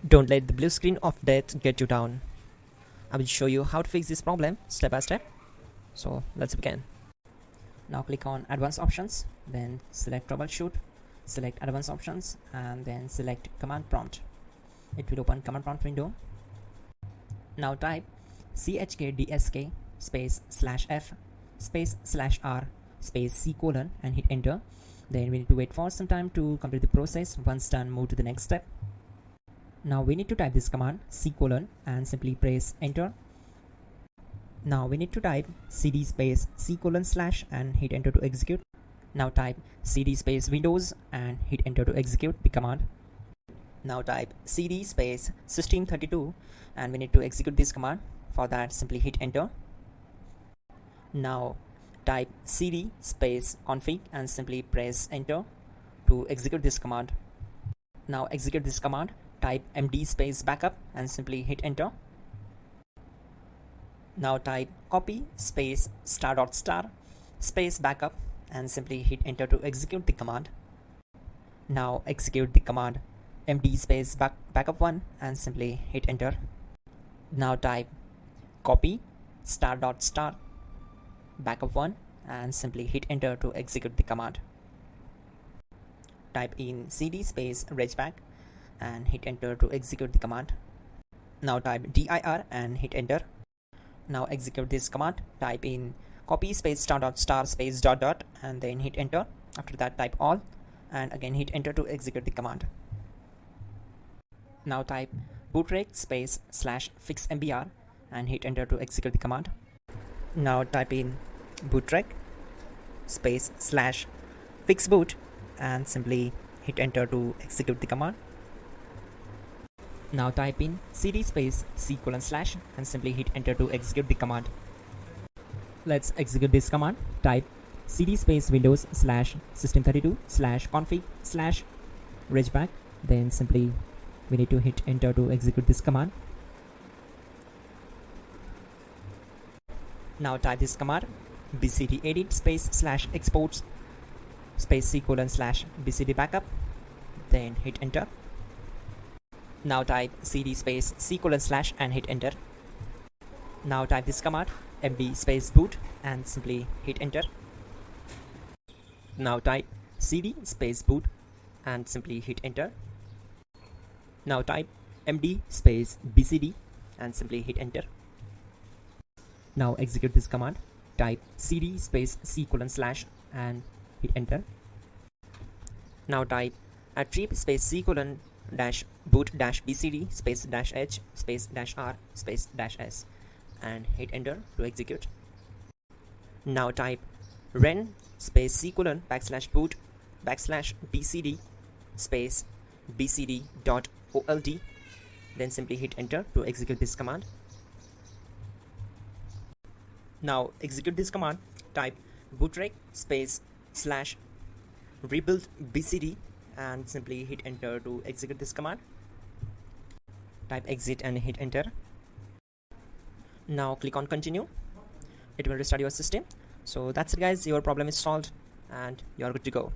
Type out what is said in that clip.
Don't let the blue screen of death get you down. I will show you how to fix this problem step by step. So let's begin. Now click on Advanced Options, then select Troubleshoot, select Advanced Options, and then select Command Prompt. It will open Command Prompt window. Now type chkdsk space /f space /r space c colon and hit enter. Then we need to wait for some time to complete the process. Once done, move to the next step. Now we need to type this command c colon and simply press enter. Now we need to type cd space c colon / and hit enter to execute. Now type cd space windows and hit enter to execute the command. Now type cd space system32 and we need to execute this command. For that, simply hit enter. Now type cd space config and simply press enter to execute this command. Now execute this command. Type md space backup and simply hit enter. Now type copy space ** space backup and simply hit enter to execute the command. Now execute the command md space backup1 and simply hit enter. Now type copy ** backup1 and simply hit enter to execute the command. Type in cd space regback and hit enter to execute the command. Now type dir and hit enter. Now execute this command. Type in copy space ** space ... and then hit enter. After that, type all and again hit enter to execute the command. Now type bootrec space /fixmbr and hit enter to execute the command. Now type in bootrec space /fixboot and simply hit enter to execute the command. Now type in cd space c colon / and simply hit enter to execute the command. Let's execute this command. Type cd space windows /system32 /config /regback. Then simply we need to hit enter to execute this command. Now type this command bcd edit space /exports space c colon /bcd backup. Then hit enter. Now type cd space c colon / and hit enter. Now type this command md space boot and simply hit enter. Now type cd space boot and simply hit enter. Now type md space bcd and simply hit enter. Now execute this command. Type cd space c colon / and hit enter. Now type attrib space c colon -boot -bcd space -h space -r space -s and hit enter to execute. Now type ren space c colon /boot /bcd space bcd.old. Then simply hit enter to execute this command. Now execute this command. Type bootrec space /rebuild bcd and simply hit enter to execute this command. Type exit and hit enter. Now click on continue. It will restart your system. So that's it guys, your problem is solved and you are good to go.